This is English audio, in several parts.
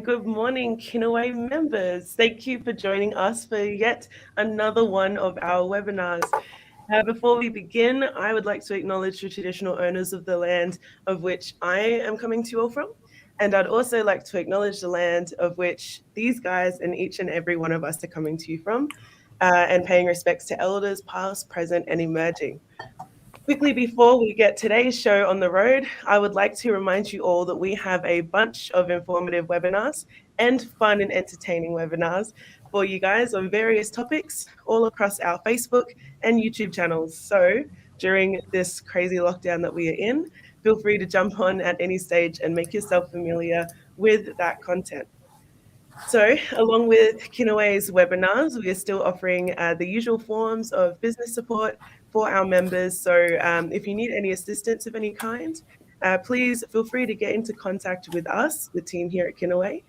and good morning, Kinaway members. Thank you for joining us for yet another one of our webinars. Before we begin, I would like to acknowledge the traditional owners of the land of which I am coming to you all from. And I'd also like to acknowledge the land of which these guys and each and every one of us are coming to you from, and paying respects to elders past, present, and emerging. Quickly before we get today's show on the road, I would like to remind you all that we have a bunch of informative webinars and fun and entertaining webinars for you guys on various topics all across our Facebook and YouTube channels. So during this crazy lockdown that we are in, feel free to jump on at any stage and make yourself familiar with that content. So along with Kinaway's webinars, we are still offering the usual forms of business support for our members. So if you need any assistance of any kind, please feel free to get into contact with us, the team here at Kinaway,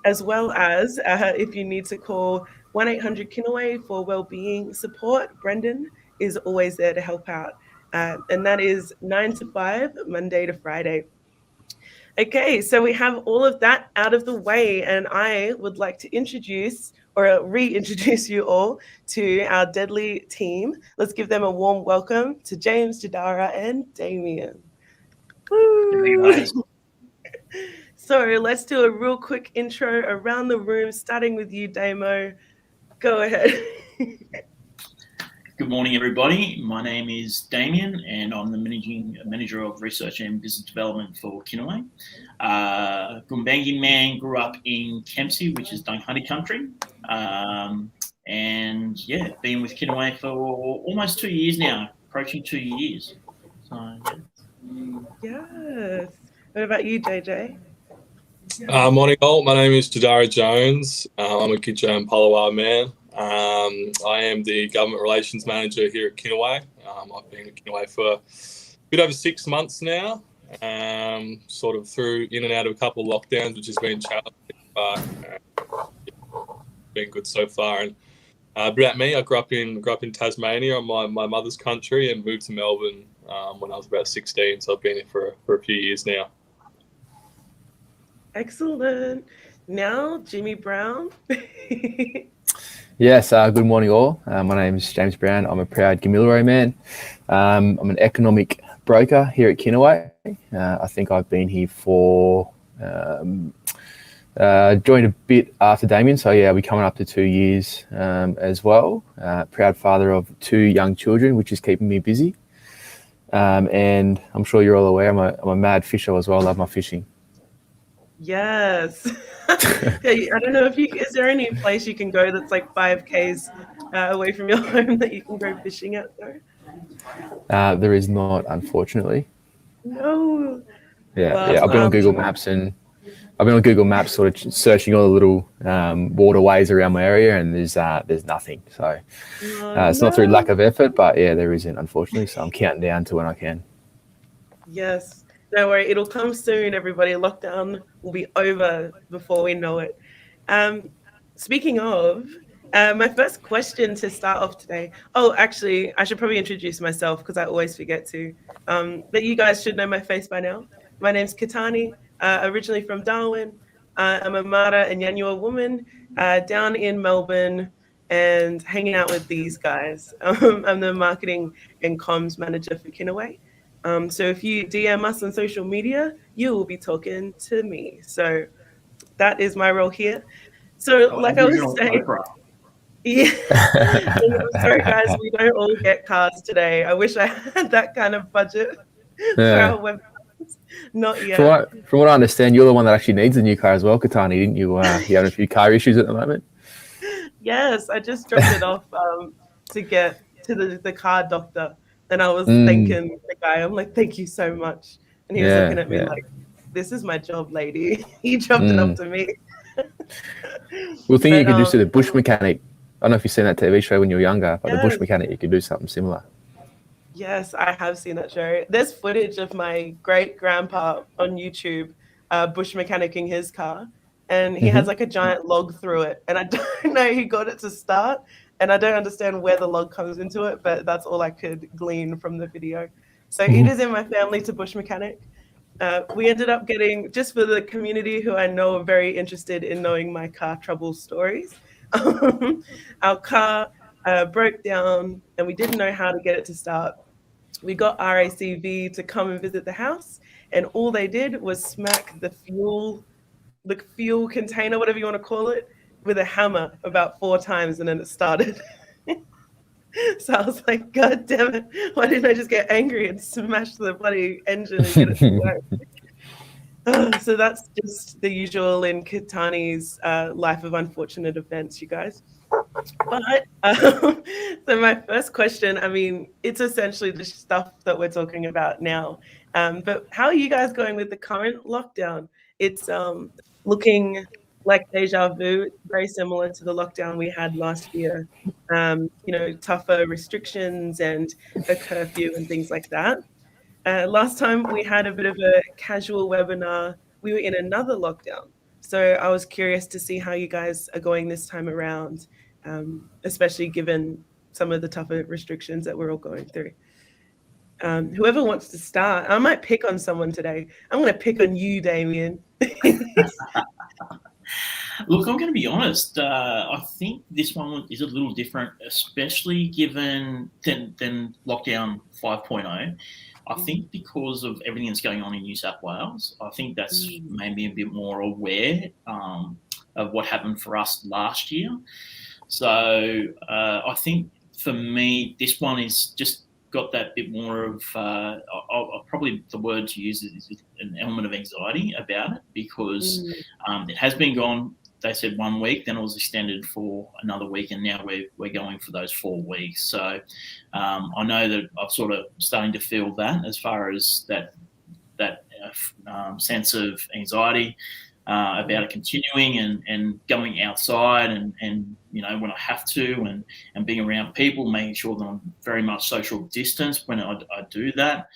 as well as if you need to call 1-800-Kinaway for wellbeing support. Brendan is always there to help out. And that is 9 to 5, Monday to Friday. Okay, so we have all of that out of the way, and I would like to introduce or reintroduce you all to our deadly team. Let's give them a warm welcome to James, Jhdara, and Damien. Woo! So let's do a real quick intro around the room, starting with you, Damo. Go ahead. Good morning, everybody. My name is Damien, and I'm the manager of research and business development for Kinaway. Gumbaynggirr man, grew up in Kempsey, which is Dunghutti country, and yeah, been with Kinaway for almost 2 years now, approaching 2 years. So yeah. Yes. What about you, JJ? Morning all. My name is Jhdara Jones. I'm a Gidja and Palawa man. I am the Government Relations Manager here at Kinaway. I've been at Kinaway for a bit over 6 months now, sort of through in and out of a couple of lockdowns, which has been challenging, but been good so far. And about me, I grew up in Tasmania on my mother's country and moved to Melbourne when I was about 16, so I've been here for a few years now. Excellent. Now, Jimmy Brown. Yes, good morning all. My name is James Brown. I'm a proud Gamilaroi man. I'm an economic broker here at Kinaway. I think I've been here for, joined a bit after Damien, so yeah, we're coming up to 2 years as well. Proud father of 2 young children, which is keeping me busy. And I'm sure you're all aware, I'm a mad fisher as well. I love my fishing. Yes. I don't know is there any place you can go that's like 5 Ks away from your home that you can go fishing at though? There is not, unfortunately. No. Yeah, I've been on Google Maps sort of searching all the little waterways around my area, and there's nothing. So it's not through lack of effort, but yeah, there isn't, unfortunately. So I'm counting down to when I can. Yes. Don't worry, it'll come soon, everybody. Lockdown will be over before we know it. Speaking of, my first question to start off today. Oh, actually, I should probably introduce myself because I always forget to. But you guys should know my face by now. My name's Katani, originally from Darwin. I'm a Mara and Yanyua woman down in Melbourne and hanging out with these guys. I'm the marketing and comms manager for Kinaway. So if you DM us on social media, you will be talking to me. So that is my role here. So like I was saying, yeah. Sorry guys, we don't all get cars today. I wish I had that kind of budget for our webinars. Not yet. From what I understand, you're the one that actually needs a new car as well, Katani, didn't you? You have a few car issues at the moment. Yes, I just dropped it off to get to the car doctor. And I was thanking the guy. I'm like, thank you so much. And he was looking at me like, this is my job, lady. He dropped it up to me. Well, think you could do to the bush mechanic. I don't know if you've seen that TV show when you were younger, but the bush mechanic, you could do something similar. Yes, I have seen that show. There's footage of my great-grandpa on YouTube bush mechanicking his car. And he has like a giant log through it. And I don't know he got it to start. And I don't understand where the log comes into it, but that's all I could glean from the video. So it is in my family to bush mechanic. we ended up getting, just for the community who I know are very interested in knowing my car trouble stories, our car broke down and we didn't know how to get it to start. We got RACV to come and visit the house, and all they did was smack the fuel container, whatever you want to call it, with a hammer about 4 times, and then it started. So I was like, God damn it, why didn't I just get angry and smash the bloody engine and get it to work? So that's just the usual in Kitani's life of unfortunate events, you guys. But so my first question, I mean, it's essentially the stuff that we're talking about now. But how are you guys going with the current lockdown? It's looking like deja vu, very similar to the lockdown we had last year. Tougher restrictions and a curfew and things like that. Last time we had a bit of a casual webinar, we were in another lockdown. So I was curious to see how you guys are going this time around, especially given some of the tougher restrictions that we're all going through. Whoever wants to start, I might pick on someone today. I'm going to pick on you, Damien. Look, I'm going to be honest. I think this one is a little different, especially given than lockdown 5.0. I think because of everything that's going on in New South Wales, I think that's made me a bit more aware of what happened for us last year. So I think for me, this one is just got that bit more of probably the word to use is an element of anxiety about it, because it has been gone. They said 1 week, then it was extended for another week, and now we're going for those 4 weeks. So I know that I'm sort of starting to feel that as far as that sense of anxiety about it continuing and going outside and when I have to and being around people, making sure that I'm very much social distance when I do that.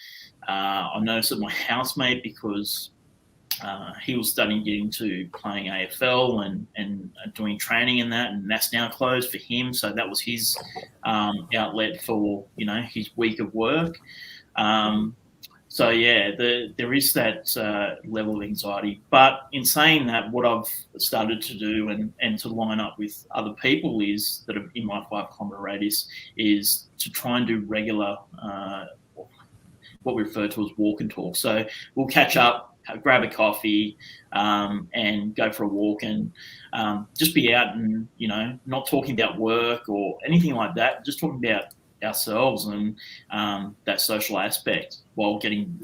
I noticed that my housemate, because he was starting to get into playing AFL and doing training and that's now closed for him. So that was his outlet for his week of work. So yeah, there is that level of anxiety. But in saying that, what I've started to do and to line up with other people is that are in my 5 kilometre radius is to try and do regular what we refer to as walk and talk. So we'll catch up, grab a coffee, and go for a walk and just be out and not talking about work or anything like that. Just talking about ourselves and that social aspect while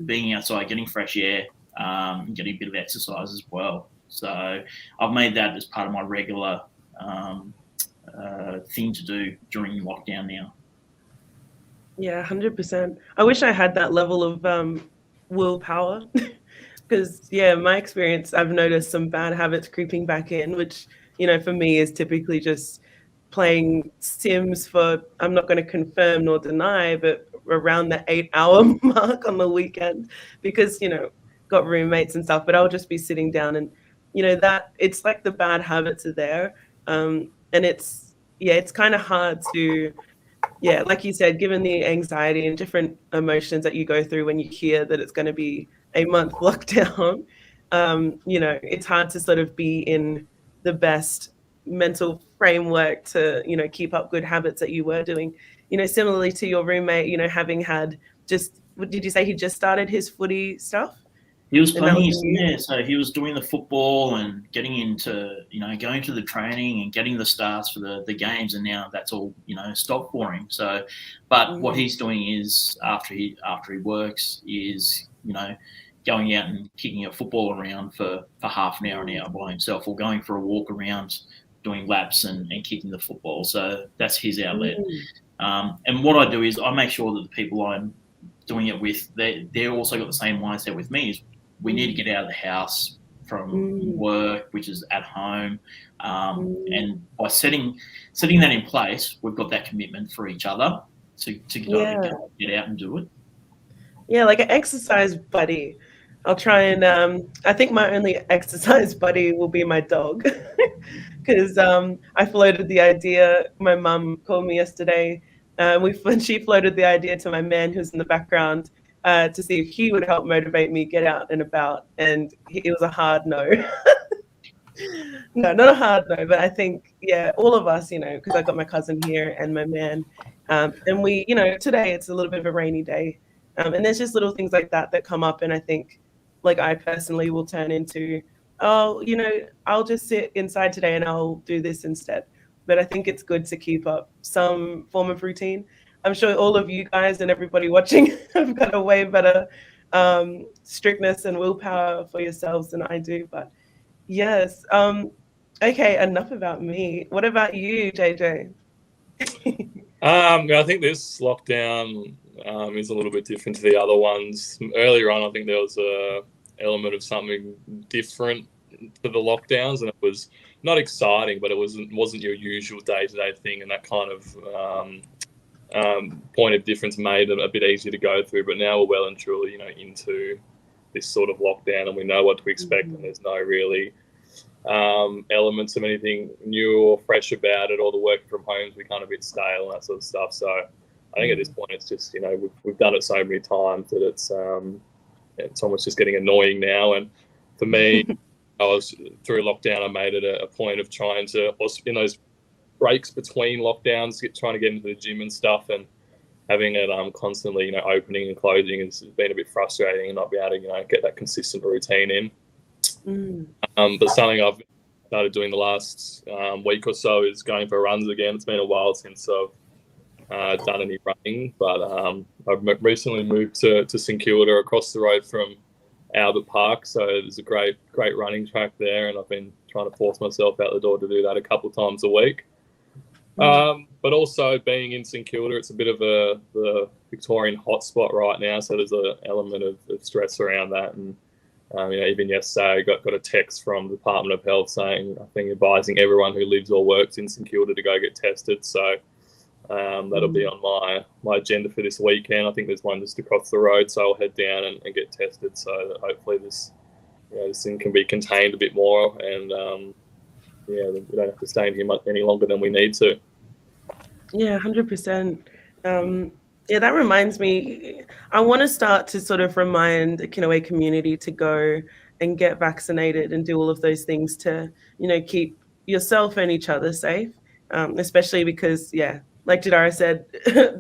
being outside, getting fresh air, and getting a bit of exercise as well. So I've made that as part of my regular thing to do during lockdown now. Yeah, 100%. I wish I had that level of willpower because, my experience, I've noticed some bad habits creeping back in, which, for me is typically just playing Sims for, I'm not going to confirm nor deny, but around the 8-hour mark on the weekend because, got roommates and stuff, but I'll just be sitting down and, that it's like the bad habits are there. And it's kind of hard to, like you said, given the anxiety and different emotions that you go through when you hear that it's going to be a month lockdown, it's hard to sort of be in the best mental framework to, keep up good habits that you were doing. Similarly to your roommate, having had did you say he just started his footy stuff? He was playing, so he was doing the football and getting into, going to the training and getting the starts for the games, and now that's all, stopped for him. So, but what he's doing is after he works is, going out and kicking a football around for half an hour by himself, or going for a walk around, doing laps and kicking the football. So that's his outlet. And what I do is I make sure that the people I'm doing it with, they're also got the same mindset with me. Is we need to get out of the house from work, which is at home. And by setting that in place, we've got that commitment for each other to get out and do it. Yeah, like an exercise buddy. I'll try and I think my only exercise buddy will be my dog because I floated the idea. My mum called me yesterday. She floated the idea to my man who's in the background to see if he would help motivate me get out and about, and it was a hard no. No, not a hard no, but I think, yeah, all of us, because I got my cousin here and my man, and we, today it's a little bit of a rainy day, and there's just little things like that come up, and I think, like, I personally will turn into, oh, I'll just sit inside today and I'll do this instead. But I think it's good to keep up some form of routine. I'm sure all of you guys and everybody watching have got a way better strictness and willpower for yourselves than I do, but yes. Okay, enough about me. What about you, JJ? I think this lockdown is a little bit different to the other ones. Earlier on, I think there was a element of something different to the lockdowns, and it was not exciting, but it wasn't your usual day-to-day thing, and that kind of point of difference made it a bit easier to go through. But now we're well and truly, into this sort of lockdown, and we know what to expect, and there's no really elements of anything new or fresh about it, or the working from home's become a bit stale and that sort of stuff. So I think at this point it's just, we've done it so many times that it's almost just getting annoying now. And for me, I was through lockdown, I made it a point of trying to, in those breaks between lockdowns, trying to get into the gym and stuff, and having it constantly, opening and closing has been a bit frustrating, and not be able to, get that consistent routine in. But something I've started doing the last week or so is going for runs again. It's been a while since I've done any running, but I've recently moved to St Kilda across the road from Albert Park, so there's a great running track there, and I've been trying to force myself out the door to do that a couple of times a week. But also being in St Kilda, it's a bit of the Victorian hotspot right now, so there's an element of stress around that. And even yesterday, I got a text from the Department of Health saying, I think, advising everyone who lives or works in St Kilda to go get tested. So that'll be on my agenda for this weekend. I think there's one just across the road, so I'll head down and get tested, so that hopefully this thing can be contained a bit more, and we don't have to stay in here any longer than we need to. Yeah, 100%. That reminds me, I want to start to sort of remind the Kinaway community to go and get vaccinated and do all of those things to, keep yourself and each other safe, especially because, like Jhdara said,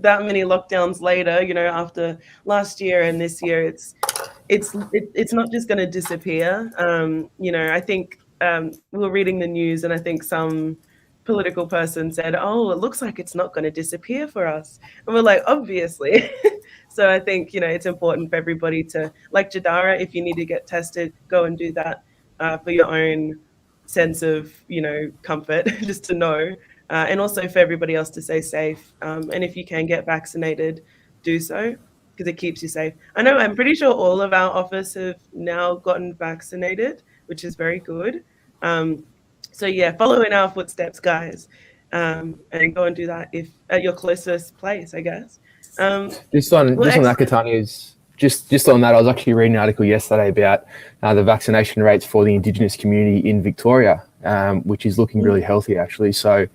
that many lockdowns later, after last year and this year, it's not just going to disappear. I think we were reading the news, and I think some political person said, oh, it looks like it's not going to disappear for us. And we're like, obviously. So I think, it's important for everybody to, like Jhdara, if you need to get tested, go and do that for your own sense of, comfort, just to know. And also for everybody else to stay safe. And if you can get vaccinated, do so, because it keeps you safe. I'm pretty sure all of our office have now gotten vaccinated, which is very good. So follow in our footsteps, guys, and go and do that if at your closest place, I guess. Just on that, Katani, just on that, I was actually reading an article yesterday about the vaccination rates for the Indigenous community in Victoria, which is looking really healthy, actually. So,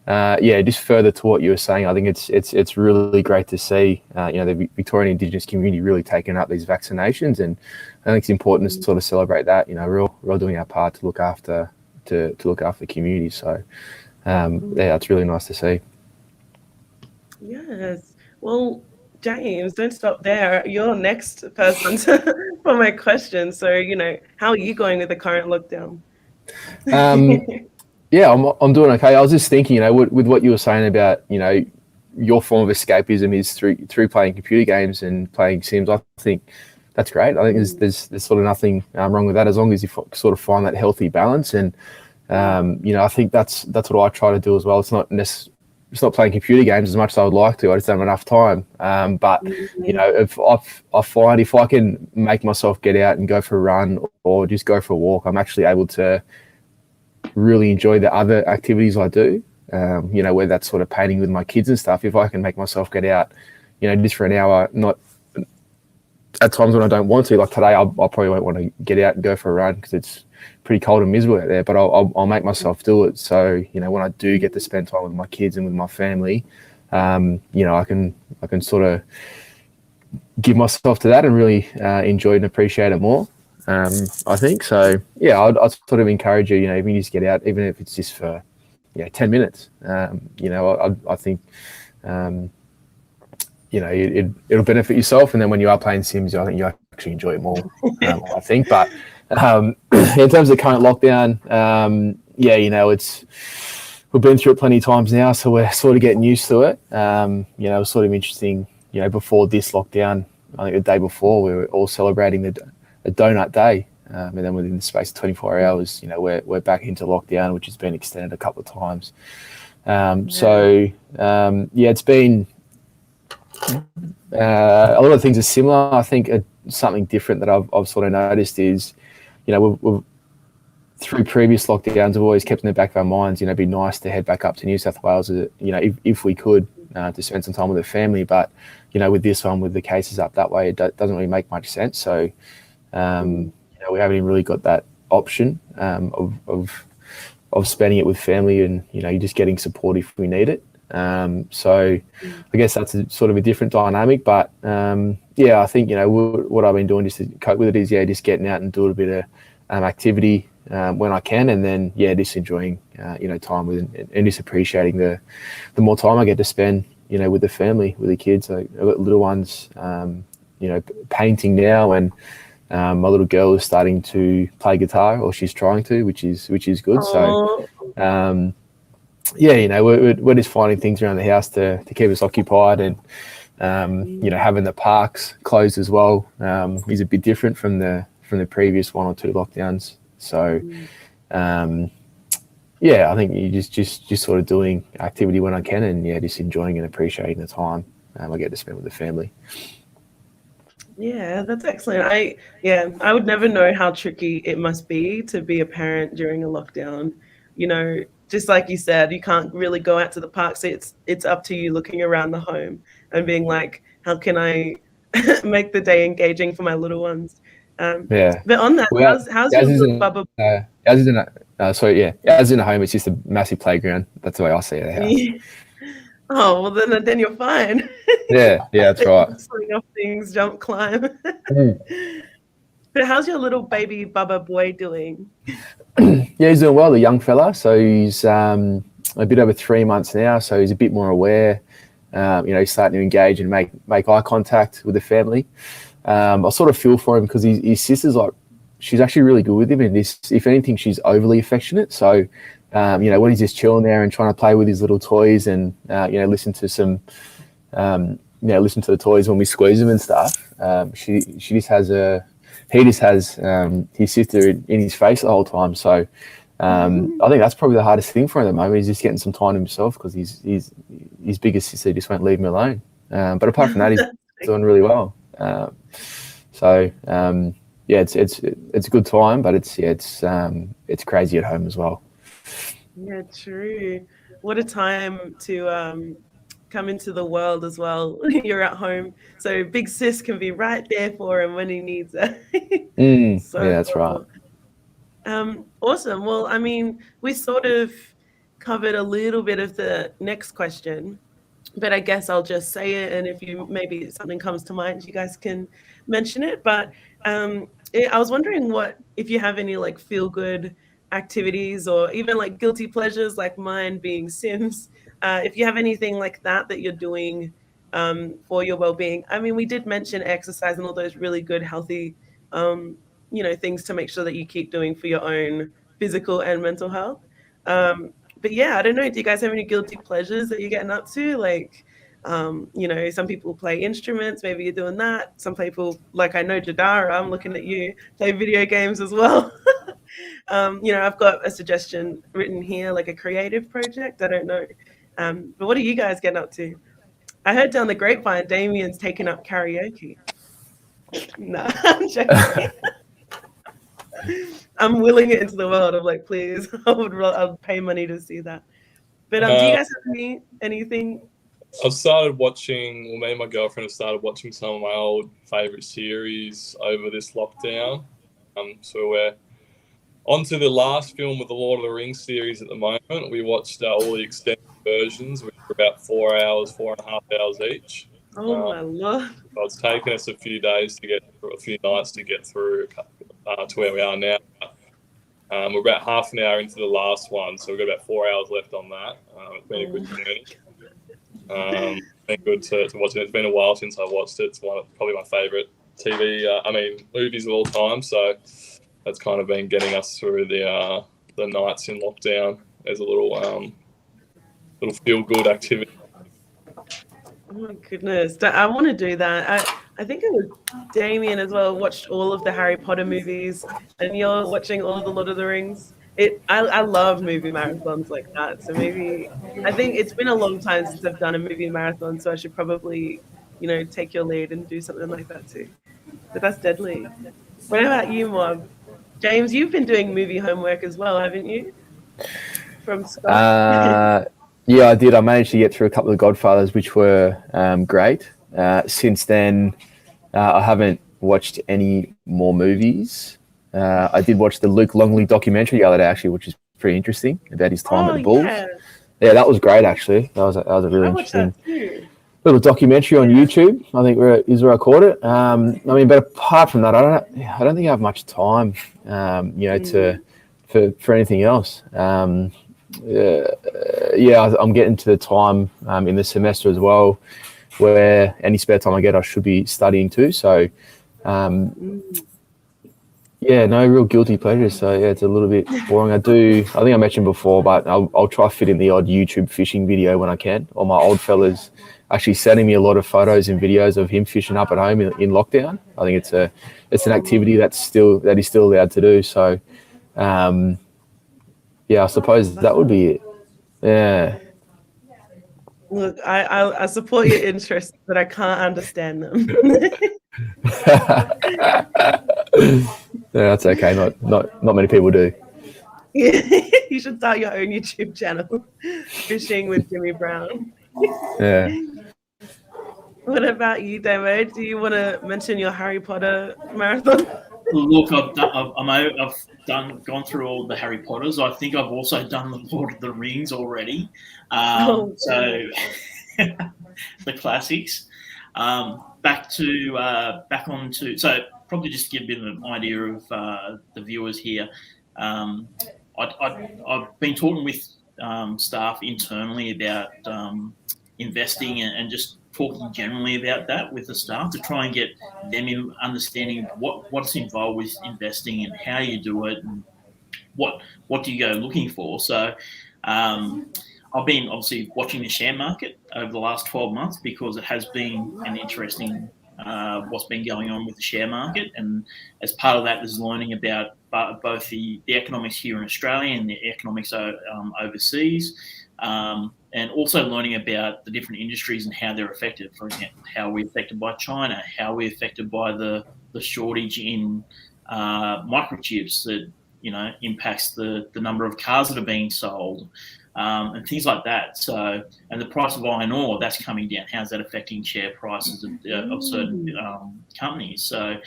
just further to what you were saying, I think it's really great to see the Victorian Indigenous community really taking up these vaccinations, and I think it's important to sort of celebrate that. We're all doing our part to look after the community. So, it's really nice to see. Yes. Well, James, don't stop there. You're next person for my question. So, how are you going with the current lockdown? I'm doing okay. I was just thinking, with what you were saying about, your form of escapism is through playing computer games and playing Sims. I think that's great. I think there's sort of nothing wrong with that, as long as you sort of find that healthy balance. And I think that's what I try to do as well. It's not playing computer games as much as I would like to. I just don't have enough time. But if I find if I can make myself get out and go for a run or just go for a walk, I'm actually able to really enjoy the other activities I do. Where that's sort of painting with my kids and stuff. If I can make myself get out, just for an hour, not at times when I don't want to, like today, I probably won't want to get out and go for a run because it's pretty cold and miserable out there, but I'll make myself do it. So, when I do get to spend time with my kids and with my family, I can sort of give myself to that and really enjoy and appreciate it more. I think so. Yeah, I'd sort of encourage you. Even you just get out, even if it's just for 10 minutes. I think it'll benefit yourself, and then when you are playing Sims, I think you actually enjoy it more. I think, but in terms of current lockdown, it's we've been through it plenty of times now, so we're sort of getting used to it. It was sort of interesting. Before this lockdown, I think the day before we were all celebrating the donut day, and then within the space of 24 hours, we're back into lockdown, which has been extended a couple of times. It's been a lot of things are similar. I think something different that I've sort of noticed is, we've through previous lockdowns, we've always kept in the back of our minds, it'd be nice to head back up to New South Wales, if we could, to spend some time with the family. But, with this one, with the cases up that way, it doesn't really make much sense. So, we haven't even really got that option of spending it with family, and, you're just getting support if we need it. So I guess that's sort of a different dynamic, but I think what I've been doing just to cope with it is just getting out and do a bit of activity when I can, and then just enjoying time with and just appreciating the more time I get to spend with the family, with the kids. I've got little ones painting now, and my little girl is starting to play guitar, or she's trying to, which is good. Aww. So we're just finding things around the house to keep us occupied, and having the parks closed as well is a bit different from the previous 1 or 2 lockdowns. So I think you just sort of doing activity when I can, and just enjoying and appreciating the time I get to spend with the family. Yeah, that's excellent. I would never know how tricky it must be to be a parent during a lockdown. Just like you said, you can't really go out to the park, so it's up to you looking around the home and being like, how can I make the day engaging for my little ones? But on that, how's your little bubba? As in a home, it's just a massive playground. That's the way I see it. The house. Oh, well, then you're fine. Yeah, that's right. Swing off things, jump, climb. But how's your little baby Bubba boy doing? He's doing well, the young fella. So he's a bit over 3 months now, so he's a bit more aware. He's starting to engage and make eye contact with the family. I sort of feel for him because his sister's she's actually really good with him, and if anything, she's overly affectionate. So, when he's just chilling there and trying to play with his little toys and, listen to the toys when we squeeze them and stuff, he just has his sister in his face the whole time. So I think that's probably the hardest thing for him at the moment. He's just getting some time to himself because his biggest sister just won't leave him alone. But apart from that, he's doing really well. It's a good time, but it's crazy at home as well. Yeah, true. What a time to come into the world as well. You're at home, so big sis can be right there for him when he needs it. That's cool. Right. Awesome. Well, I mean, we sort of covered a little bit of the next question, but I guess I'll just say it, and if maybe something comes to mind, you guys can mention it. But I was wondering if you have any feel good activities, or even guilty pleasures, like mine being Sims. If you have anything like that you're doing for your well-being. I mean, we did mention exercise and all those really good, healthy, things to make sure that you keep doing for your own physical and mental health. But I don't know. Do you guys have any guilty pleasures that you're getting up to? Some people play instruments. Maybe you're doing that. Some people, I know Jhdara, I'm looking at you, play video games as well. I've got a suggestion written here, a creative project. I don't know. But what are you guys getting up to? I heard down the grapevine, Damien's taking up karaoke. Nah, I'm joking. I'm willing it into the world. I'm please, I'll pay money to see that. But do you guys have anything? I've started watching, me and my girlfriend have started watching some of my old favourite series over this lockdown. So we're on to the last film of the Lord of the Rings series at the moment. We watched all the extended versions, which were about 4 and a half hours each. Oh my Lord. So it's taken us a few nights to get through to where we are now. We're about half an hour into the last one, so we've got about 4 hours left on that. It's been a good journey. It's been good to watch it. It's been a while since I watched it. It's probably my favourite movies of all time. So that's kind of been getting us through the nights in lockdown as a little feel-good activity. Oh my goodness. I want to do that. I think it was Damien as well, watched all of the Harry Potter movies, and you're watching all of the Lord of the Rings. I love movie marathons like that. So maybe, I think it's been a long time since I've done a movie marathon, so I should probably, take your lead and do something like that too. But that's deadly. What about you, Mob? James, you've been doing movie homework as well, haven't you? From Scott? Yeah, I did. I managed to get through a couple of Godfathers, which were great. Since then, I haven't watched any more movies. I did watch the Luke Longley documentary the other day, actually, which is pretty interesting, about his time at the Bulls. Yeah, that was great, actually. That was a really interesting little documentary on YouTube. I think is where I caught it. But apart from that, I don't think I have much time, for anything else. I'm getting to the time in the semester as well where any spare time I get, I should be studying too. So, no real guilty pleasures. So yeah, it's a little bit boring. I think I mentioned before, but I'll try to fit in the odd YouTube fishing video when I can. Or my old fella's actually sending me a lot of photos and videos of him fishing up at home in lockdown. I think it's an activity that he's still allowed to do. So, I suppose that would be it. Yeah. Look, I support your interests, but I can't understand them. Yeah, that's okay. Not many people do. You should start your own YouTube channel, Fishing with Jimmy Brown. Yeah. What about you, Damo? Do you want to mention your Harry Potter marathon? Look, I've gone through all the Harry Potters. I think I've also done the Lord of the Rings already. So the classics. Back onto. So probably just to give a bit of an idea of the viewers here. I've been talking with staff internally about investing and just talking generally about that with the staff to try and get them in understanding what's involved with investing and how you do it and what do you go looking for. So I've been obviously watching the share market over the last 12 months because it has been an interesting what's been going on with the share market, and as part of that is learning about both the economics here in Australia and the economics overseas. And also learning about the different industries and how they're affected. For example, how we're affected by China, how we're affected by the shortage in microchips that impacts the number of cars that are being sold, and things like that. So, and the price of iron ore that's coming down. How's that affecting share prices of certain companies? So,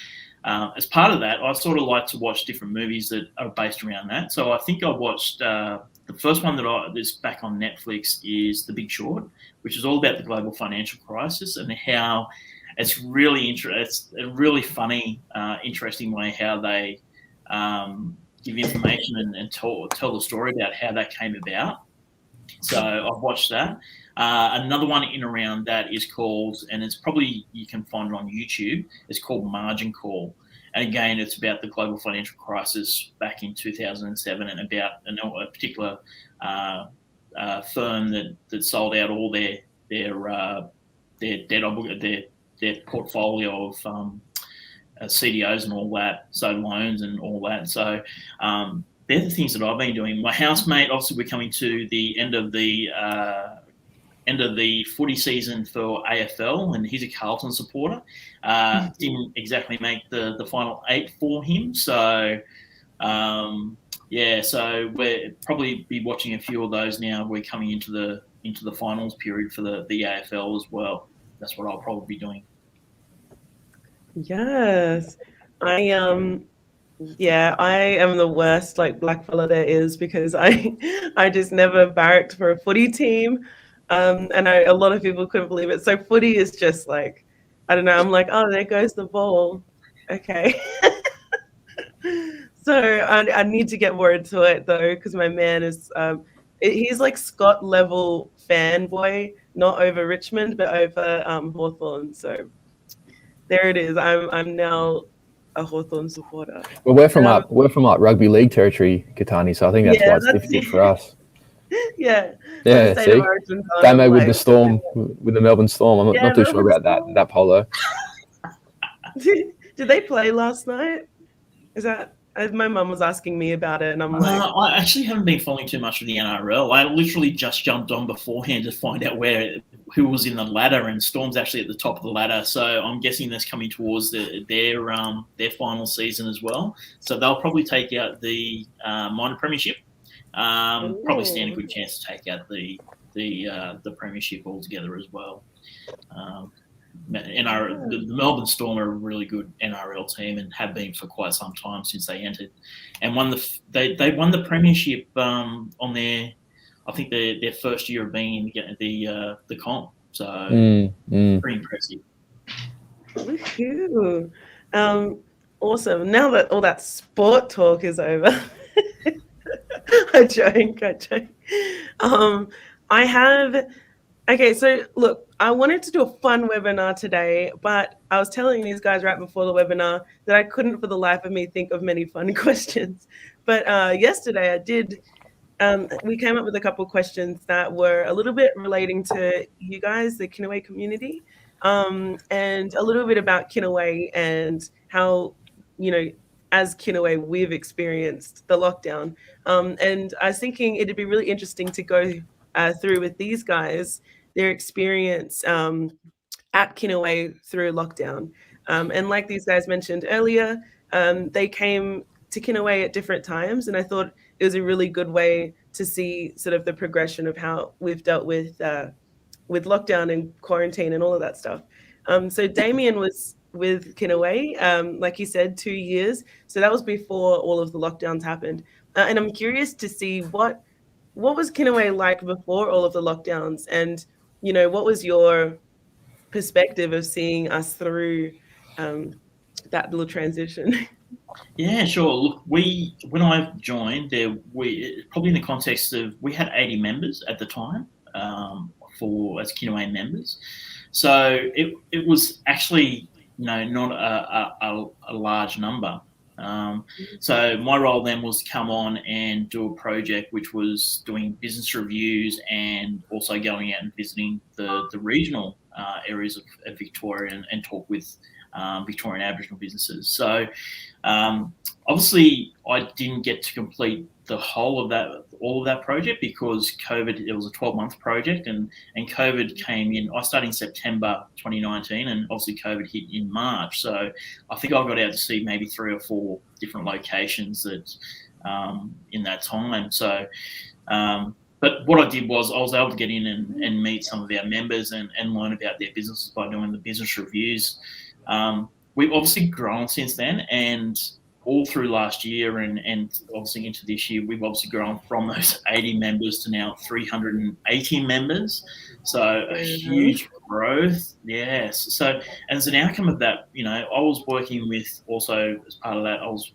as part of that, I sort of like to watch different movies that are based around that. So I think I watched. The first one that's back on Netflix is The Big Short, which is all about the global financial crisis and how it's really it's a really funny, interesting way how they give information and tell the story about how that came about. So I've watched that. Another one in around that is called, and it's probably you can find it on YouTube. It's called Margin Call. And again, it's about the global financial crisis back in 2007 and about a particular firm that sold out all their portfolio of CDOs and all that, so loans and all that. So they're the things that I've been doing. My housemate, obviously, we're coming to the end of the footy season for AFL, and he's a Carlton supporter. Didn't exactly make the final 8 for him. So, so we'll probably be watching a few of those now. We're coming into the finals period for the AFL as well. That's what I'll probably be doing. Yes. I am the worst blackfella there is because I just never barracked for a footy team. And a lot of people couldn't believe it. So footy is just like, I don't know. I'm like, oh, there goes the ball. Okay. So I need to get more into it though, because my man is he's like Scott level fanboy, not over Richmond but over Hawthorn. So there it is. I'm now a Hawthorn supporter. Well, we're from like rugby league territory, Katani, so I think that's why it's difficult for us. Yeah. Yeah, see, Damo with the Storm, with the Melbourne Storm. I'm not too sure about that polo. Did they play last night? Is that? My mum was asking me about it, and I'm like, I actually haven't been following too much of the NRL. I literally just jumped on beforehand to find out who was in the ladder, and Storm's actually at the top of the ladder. So I'm guessing that's coming towards their final season as well. So they'll probably take out the minor premiership. Probably stand a good chance to take out the premiership altogether as well. The Melbourne Storm are a really good NRL team and have been for quite some time since they entered, and they won the premiership on their first year of being in the comp. So pretty impressive. Woohoo. Awesome. Now that all that sport talk is over, I joke. Okay, so look, I wanted to do a fun webinar today, but I was telling these guys right before the webinar that I couldn't for the life of me think of many fun questions. But yesterday I did, we came up with a couple of questions that were a little bit relating to you guys, the Kinaway community, and a little bit about Kinaway and how, as Kinaway, we've experienced the lockdown. And I was thinking it'd be really interesting to go through with these guys their experience at Kinaway through lockdown. And like these guys mentioned earlier, they came to Kinaway at different times, and I thought it was a really good way to see sort of the progression of how we've dealt with lockdown and quarantine and all of that stuff. So Damien was with Kinaway, like you said, 2 years. So that was before all of the lockdowns happened. And I'm curious to see what was Kinaway like before all of the lockdowns, and what was your perspective of seeing us through that little transition? Yeah, sure. Look, when I joined, probably in the context of we had 80 members at the time as Kinaway members, so it was actually not a large number. So my role then was to come on and do a project which was doing business reviews and also going out and visiting the regional areas of Victoria and talk with Victorian Aboriginal businesses. So obviously I didn't get to complete the whole of all of that project because COVID, it was a 12-month project and COVID came in. I started in September 2019 and obviously COVID hit in March. So I think I got out to see maybe 3 or 4 different locations that in that time. So but what I did was I was able to get in and meet some of our members and learn about their businesses by doing the business reviews. We've obviously grown since then, and all through last year and obviously into this year, we've obviously grown from those 80 members to now 380 members. So a huge growth, yes. So as an outcome of that, I was working with also as part of that, I was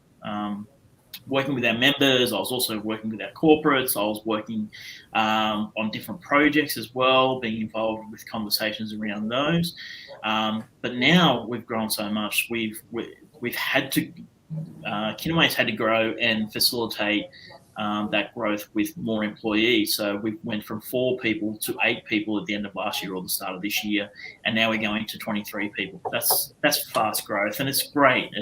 working with our members. I was also working with our corporates. I was working on different projects as well, being involved with conversations around those. But now we've grown so much. We've had to, Kinaway's had to grow and facilitate that growth with more employees. So we went from 4 people to 8 people at the end of last year or the start of this year, and now we're going to 23 people. That's fast growth, and it's great.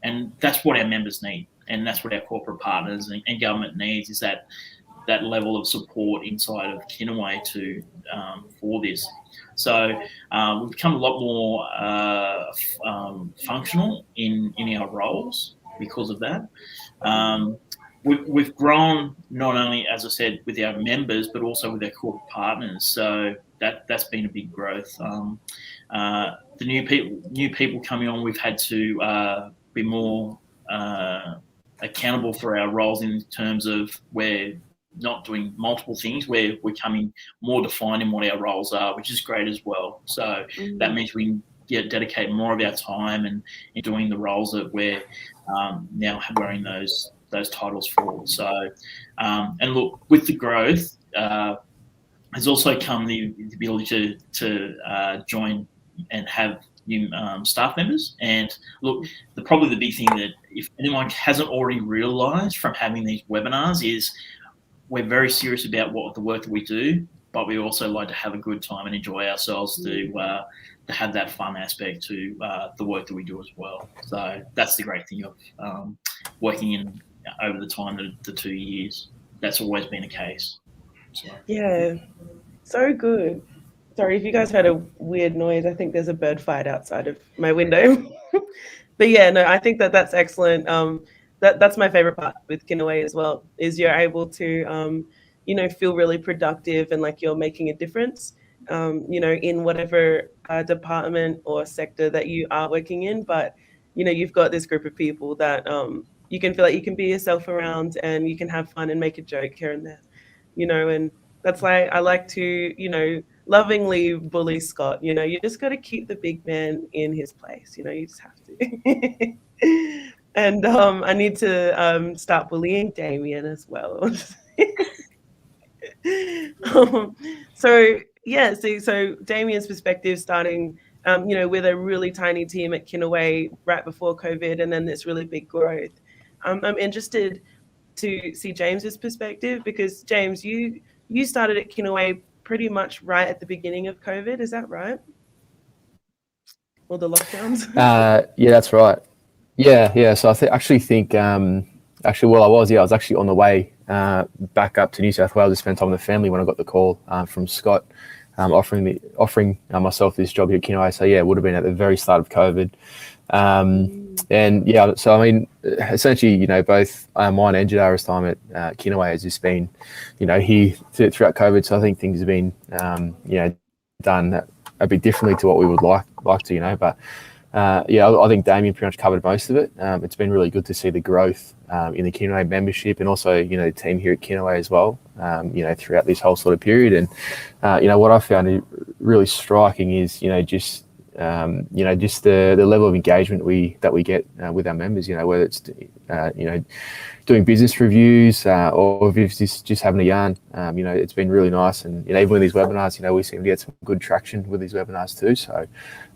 And that's what our members need. And that's what our corporate partners and government needs, is that level of support inside of Kinaway for this. So we've become a lot more functional in our roles because of that. We've grown not only, as I said, with our members, but also with our corporate partners. So that's been a big growth. The new people coming on, we've had to be more accountable for our roles in terms of we're not doing multiple things. We're becoming more defined in what our roles are, which is great as well. So that means we can dedicate more of our time and in doing the roles that we're now wearing those titles for. So, and look, with the growth, has also come the ability to join and have new staff members. And look, probably the big thing that if anyone hasn't already realised from having these webinars is we're very serious about the work that we do, but we also like to have a good time and enjoy ourselves to have that fun aspect to the work that we do as well. So that's the great thing of working in over the time, the 2 years. That's always been the case. So. Yeah, so good. Sorry if you guys heard a weird noise. I think there's a bird fight outside of my window. But yeah, no, I think that's excellent. That's my favorite part with Kinaway as well, is you're able to, feel really productive and like you're making a difference, in whatever department or sector that you are working in. But, you've got this group of people that you can feel like you can be yourself around and you can have fun and make a joke here and there, and that's why I like to, lovingly bully Scott. You just got to keep the big man in his place. You just have to. And I need to start bullying Damien as well. So Damien's perspective, starting, with a really tiny team at Kinaway right before COVID, and then this really big growth. I'm interested to see James's perspective, because James, you started at Kinaway pretty much right at the beginning of COVID. Is that right? Or the lockdowns? Yeah, that's right. Yeah. So I actually think I was actually on the way back up to New South Wales to spend time with the family when I got the call from Scott offering myself this job here at Kinaway. So yeah, it would have been at the very start of COVID. And yeah, so I mean, essentially, both mine and Jhdara's time at Kinaway has just been, here throughout COVID. So I think things have been, done a bit differently to what we would like to, but I think Damien pretty much covered most of it. It's been really good to see the growth in the Kinaway membership and also, the team here at Kinaway as well, throughout this whole sort of period. And, what I found really striking is, just the level of engagement that we get with our members, whether it's, doing business reviews or if it's just having a yarn, it's been really nice. And, even with these webinars, we seem to get some good traction with these webinars too. So,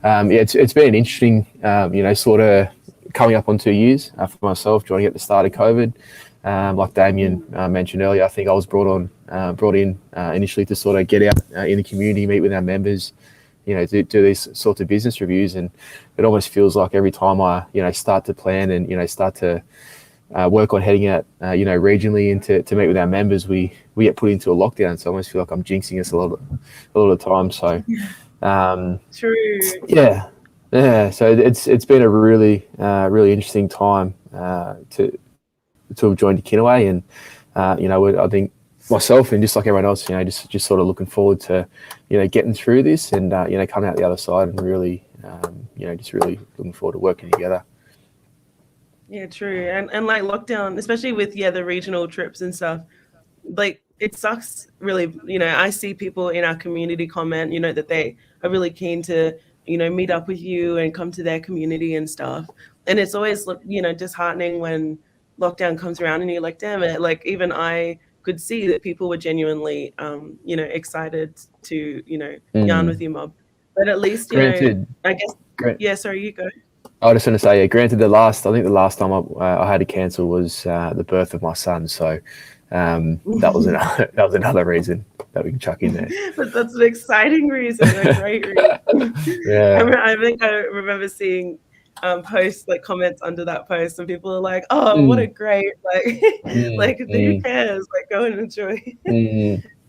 it's been an interesting, sort of coming up on 2 years for myself, joining at the start of COVID. Like Damien mentioned earlier, I think I was brought in initially to sort of get out in the community, meet with our members, do these sorts of business reviews. And it almost feels like every time I, start to plan and, start to work on heading out, regionally and to meet with our members, we get put into a lockdown. So I almost feel like I'm jinxing us a lot of the time. So, True. Yeah. So it's been a really, really interesting time to have joined Kinaway. And, I think myself and just like everyone else, just sort of looking forward to, getting through this and, coming out the other side and really, just really looking forward to working together. Yeah, true. And like lockdown, especially with, the regional trips and stuff, like it sucks really. I see people in our community comment, that they are really keen to, meet up with you and come to their community and stuff. And it's always, disheartening when lockdown comes around and you're like, damn it. Like even I could see that people were genuinely, excited to, yarn with your mob. But at least, I guess, yeah, sorry, you go. I was just going to say, granted, the last time I had to cancel was the birth of my son. So that was another reason that we can chuck in there. But that's an exciting reason, a great reason. Yeah. I think I remember seeing posts, like comments under that post, and people are like, "Oh, what a great who cares? Like, go and enjoy."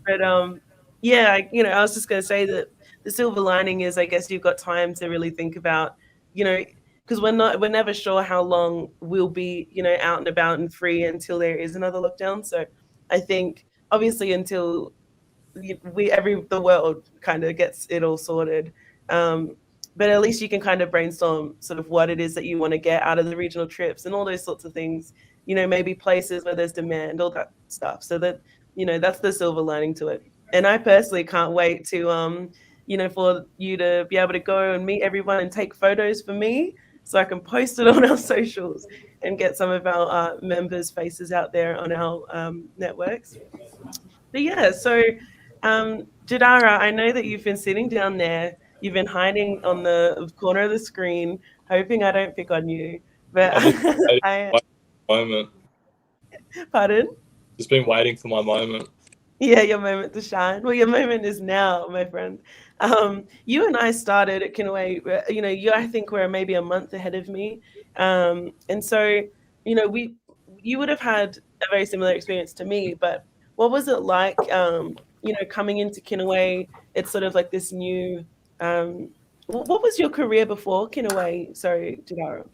But I was just gonna say that the silver lining is, I guess you've got time to really think about, because we're never sure how long we'll be, out and about and free until there is another lockdown. So I think obviously until the world kind of gets it all sorted. But at least you can kind of brainstorm sort of what it is that you want to get out of the regional trips and all those sorts of things, maybe places where there's demand, all that stuff. So that that's the silver lining to it. And I personally can't wait to, for you to be able to go and meet everyone and take photos for me so I can post it on our socials and get some of our members' faces out there on our networks. But yeah, so Jhdara, I know that you've been sitting down there. You've been hiding on the corner of the screen, hoping I don't pick on you. But I'm just waiting I, for my moment. pardon? Just been waiting for my moment. Yeah, your moment to shine. Well, your moment is now, my friend. You and I started at Kinaway. You I think were maybe a month ahead of me, and so you would have had a very similar experience to me. But what was it like? Coming into Kinaway, it's sort of like this new. What was your career before Kinaway? Sorry, Jhdara.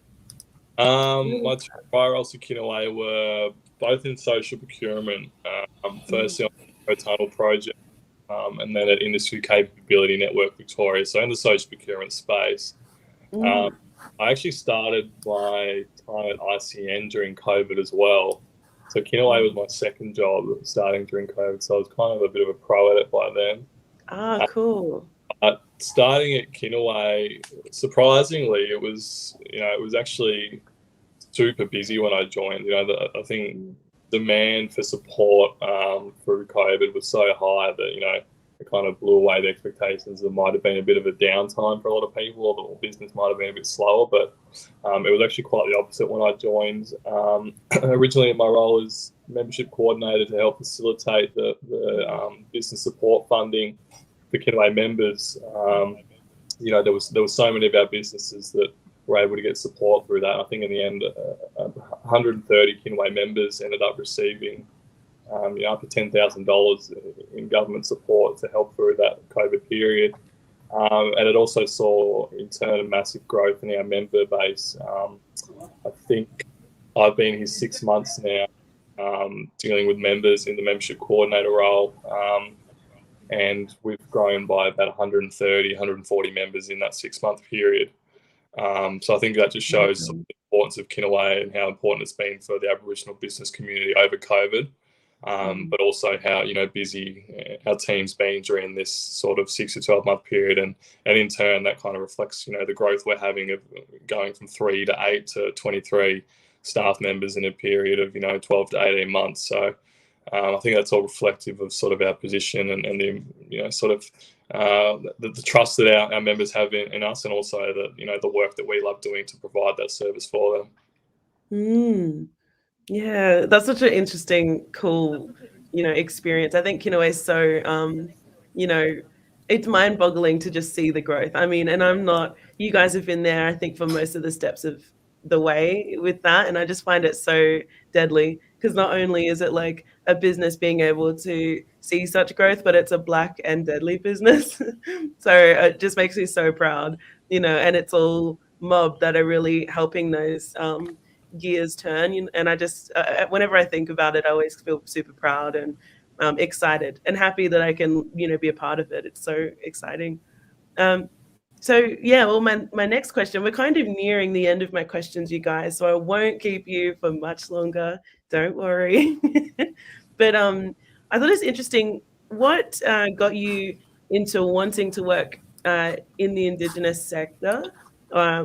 My two prior roles at Kinaway were both in social procurement. Firstly on the tunnel project, and then at Industry Capability Network Victoria. So in the social procurement space, I actually started my time at ICN during COVID as well. So Kinaway was my second job starting during COVID. So I was kind of a bit of a pro at it by then. Ah, cool. Starting at Kinaway, surprisingly, it was actually super busy when I joined. I think demand for support through COVID was so high that it kind of blew away the expectations. There might have been a bit of a downtime for a lot of people, or the business might have been a bit slower, but it was actually quite the opposite when I joined. Originally, my role as membership coordinator to help facilitate the business support funding for Kinaway members. There was so many of our businesses that were able to get support through that. I think in the end, 130 Kinaway members ended up receiving up to $10,000 in government support to help through that COVID period. And it also saw, in turn, a massive growth in our member base. I think I've been here 6 months now, dealing with members in the membership coordinator role. And we've grown by about 130, 140 members in that 6-month period. So I think that just shows the importance of Kinaway and how important it's been for the Aboriginal business community over COVID, but also how busy our team's been during this sort of 6 to 12-month period, and in turn that kind of reflects the growth we're having of going from 3 to 8 to 23 staff members in a period of 12 to 18 months. So I think that's all reflective of sort of our position and the the trust that our members have in us, and also the work that we love doing to provide that service for them. Yeah, that's such an interesting, cool, experience. I think Kinaway is so, it's mind-boggling to just see the growth. I mean, and you guys have been there, I think, for most of the steps of the way with that, and I just find it so deadly, because not only is it like a business being able to see such growth, but it's a Black and deadly business. So it just makes me so proud, and it's all mob that are really helping those gears turn. And I just, whenever I think about it, I always feel super proud and excited and happy that I can, be a part of it. It's so exciting. So yeah, well, my next question, we're kind of nearing the end of my questions, you guys, so I won't keep you for much longer. Don't worry. But I thought it's interesting. What got you into wanting to work in the Indigenous sector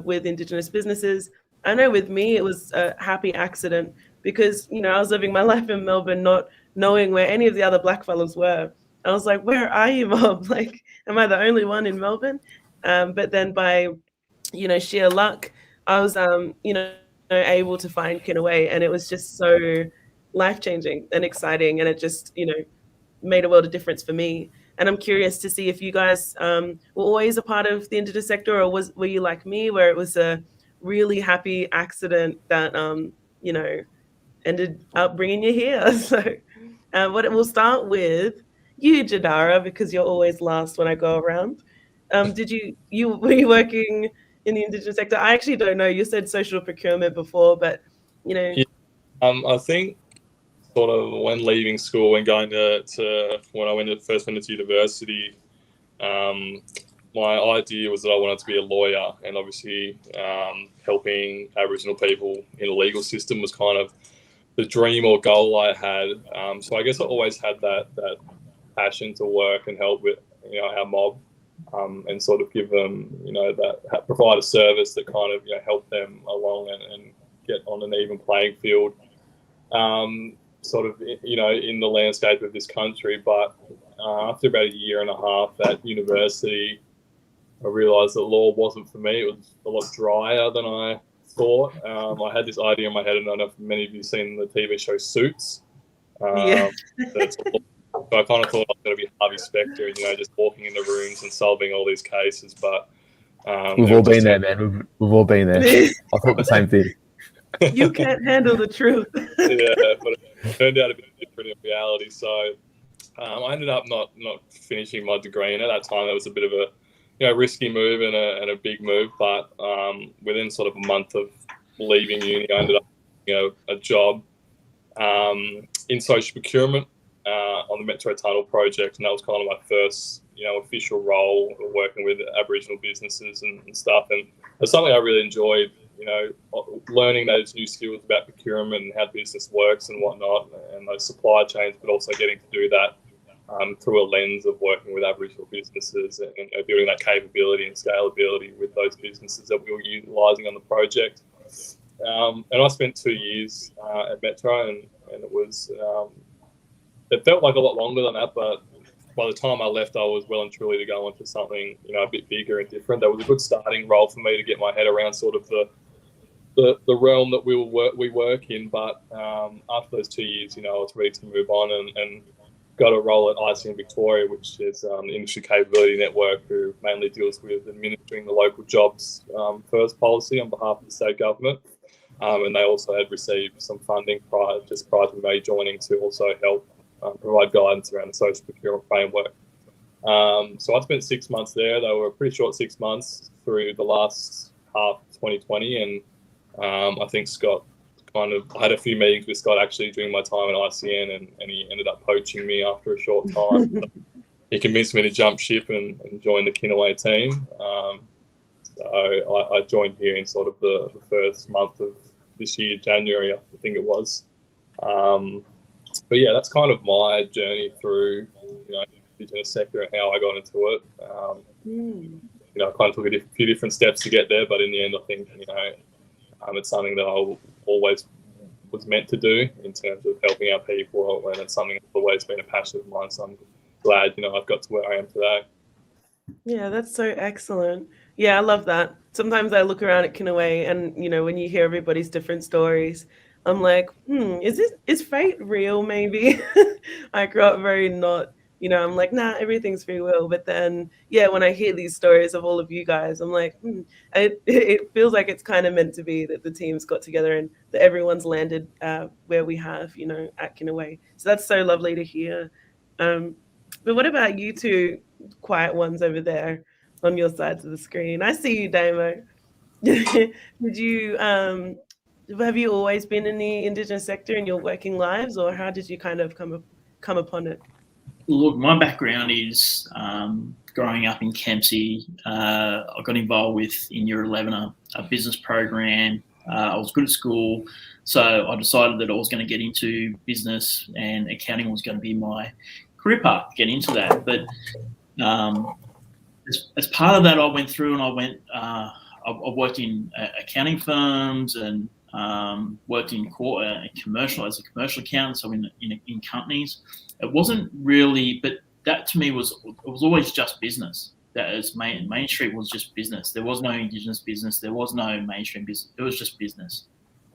with Indigenous businesses? I know with me, it was a happy accident because, I was living my life in Melbourne, not knowing where any of the other Blackfellas were. I was like, where are you, Mob? Like, am I the only one in Melbourne? But then by, sheer luck, I was, able to find Kinaway, and it was just so life-changing and exciting, and it just, made a world of difference for me. And I'm curious to see if you guys were always a part of the Indigenous sector, or were you like me, where it was a really happy accident that, ended up bringing you here? So we'll start with you, Jhdara, because you're always last when I go around. Were you working in the Indigenous sector? I actually don't know. You said social procurement before, but Yeah, I think sort of when leaving school, when going to when I first went into university, my idea was that I wanted to be a lawyer, and obviously helping Aboriginal people in the legal system was kind of dream or goal I had. So I guess I always had that passion to work and help with our mob, and sort of give them that provide a service that kind of help them along and get on an even playing field, sort of in the landscape of this country. But after about a year and a half at university, I realised that law wasn't for me. It was a lot drier than I thought. I had this idea in my head, and I don't know if many of you have seen the TV show Suits. Yeah. So I kind of thought I was going to be Harvey Specter, and just walking into rooms and solving all these cases. But we've all been there, man. We've all been there. I thought the same thing. You can't handle the truth. Yeah, but it turned out a bit different in reality. So I ended up not finishing my degree, and at that time, that was a bit of a risky move and a big move. But within sort of a month of leaving uni, I ended up getting a job in social procurement on the Metro Tunnel project, and that was kind of my first official role, working with Aboriginal businesses and stuff. And it's something I really enjoyed, learning those new skills about procurement and how business works and whatnot, and those supply chains, but also getting to do that through a lens of working with Aboriginal businesses and building that capability and scalability with those businesses that we were utilising on the project. And I spent 2 years at Metro, and it was it felt like a lot longer than that, but by the time I left, I was well and truly to go into something a bit bigger and different. That was a good starting role for me to get my head around sort of the realm that we work in. But after those 2 years, I was ready to move on and got a role at ICN Victoria, which is the Industry Capability Network, who mainly deals with administering the local jobs first policy on behalf of the state government. And they also had received some funding prior to me joining to also help provide guidance around the social procurement framework. So I spent 6 months there. They were a pretty short 6 months through the last half of 2020. And I think Scott I had a few meetings with Scott actually during my time at ICN, and he ended up poaching me after a short time. He convinced me to jump ship and join the Kinaway team. So I joined here in sort of the first month of this year, January, I think it was. But yeah, that's kind of my journey through, the Indigenous sector and how I got into it. I kind of took a few different steps to get there, but in the end, I think, it's something that I always was meant to do in terms of helping out people, and it's something that's always been a passion of mine. So I'm glad, I've got to where I am today. Yeah, that's so excellent. Yeah, I love that. Sometimes I look around at Kinaway, and when you hear everybody's different stories, I'm like, is fate real? Maybe. I grew up very not, I'm like, nah, everything's free will. But then, yeah, when I hear these stories of all of you guys, I'm like, it feels like it's kind of meant to be, that the teams got together and that everyone's landed where we have, at Kinaway. So that's so lovely to hear. But what about you two quiet ones over there on your sides of the screen? I see you, Damo. Did you have you always been in the Indigenous sector in your working lives, or how did you kind of come upon it? Look, my background is growing up in Kempsey. I got involved in year 11 a business program. I was good at school, so I decided that I was going to get into business, and accounting was going to be my career path, get into that. But as part of that, I went through and I worked in accounting firms and worked in commercial as a commercial accountant, so in companies. It wasn't really, but that to me was always just business. That is Main Street was just business. There was no Indigenous business. There was no mainstream business. It was just business.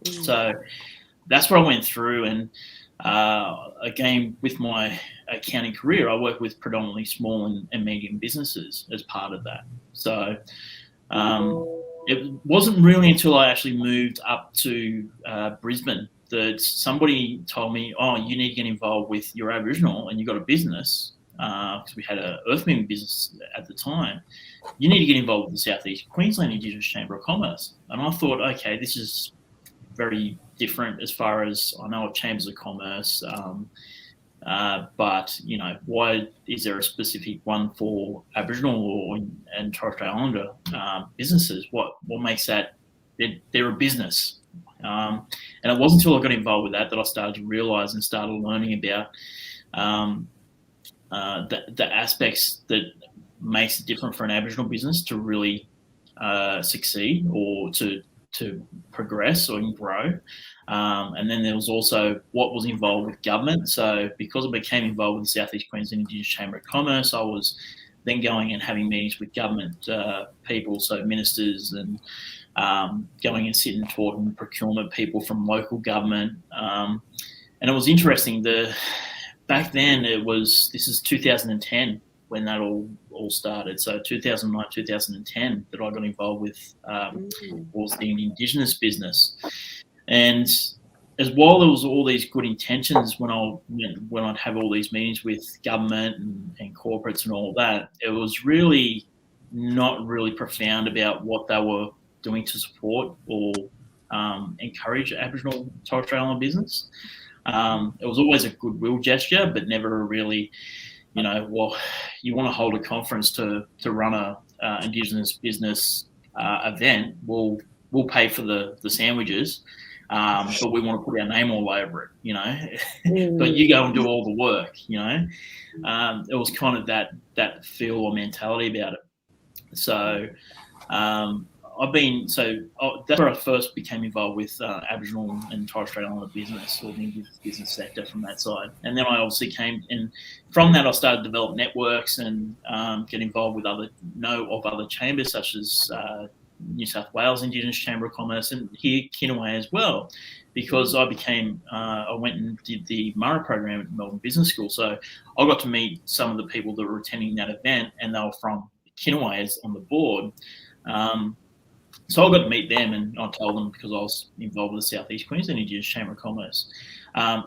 So that's what I went through. And again, with my accounting career, I work with predominantly small and medium businesses as part of that. So it wasn't really until I actually moved up to Brisbane that somebody told me, oh, you need to get involved with your Aboriginal, and you got a business, because we had an earthmoving business at the time. You need to get involved with the South East Queensland Indigenous Chamber of Commerce. And I thought, okay, this is very different as far as I know of chambers of commerce, but why is there a specific one for Aboriginal and Torres Strait Islander businesses? What makes that they're a business? And it wasn't until I got involved with that I started to realise and started learning about the aspects that makes it different for an Aboriginal business to really succeed or to progress or grow. And then there was also what was involved with government. So because I became involved with the South East Queensland Indigenous Chamber of Commerce, I was then going and having meetings with government people, so ministers, and going and sitting and talking with procurement people from local government. And it was interesting. Back then, this is 2010 when that all started. So 2009, 2010 that I got involved with was the Indigenous business. And as well, there was all these good intentions when I'd have all these meetings with government and corporates and all that. It was really not really profound about what they were doing to support or encourage Aboriginal and Torres Strait Islander business. It was always a goodwill gesture, but never really, you want to hold a conference to run a Indigenous business event. We'll pay for the sandwiches, but we want to put our name all over it, but you go and do all the work, It was kind of that feel or mentality about it. So that's where I first became involved with Aboriginal and Torres Strait Islander business, or the Indigenous business sector from that side. And then I obviously came, and from that I started to develop networks and get involved with other chambers, such as New South Wales Indigenous Chamber of Commerce, and here Kinaway as well, because I went and did the Murra program at Melbourne Business School. So I got to meet some of the people that were attending that event, and they were from Kinaway on the board. So I got to meet them, and I told them, because I was involved with the South East Queensland Indigenous Chamber of Commerce.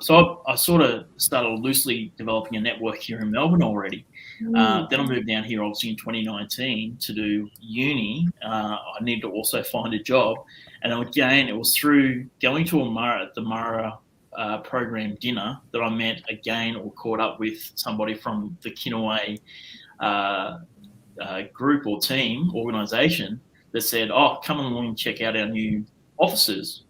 So I sort of started loosely developing a network here in Melbourne already. Then I moved down here, obviously, in 2019 to do uni. I needed to also find a job. And again, it was through going to the Murra program dinner that I met again, or caught up with somebody from the Kinaway group or team, organisation, that said, come along and check out our new offices.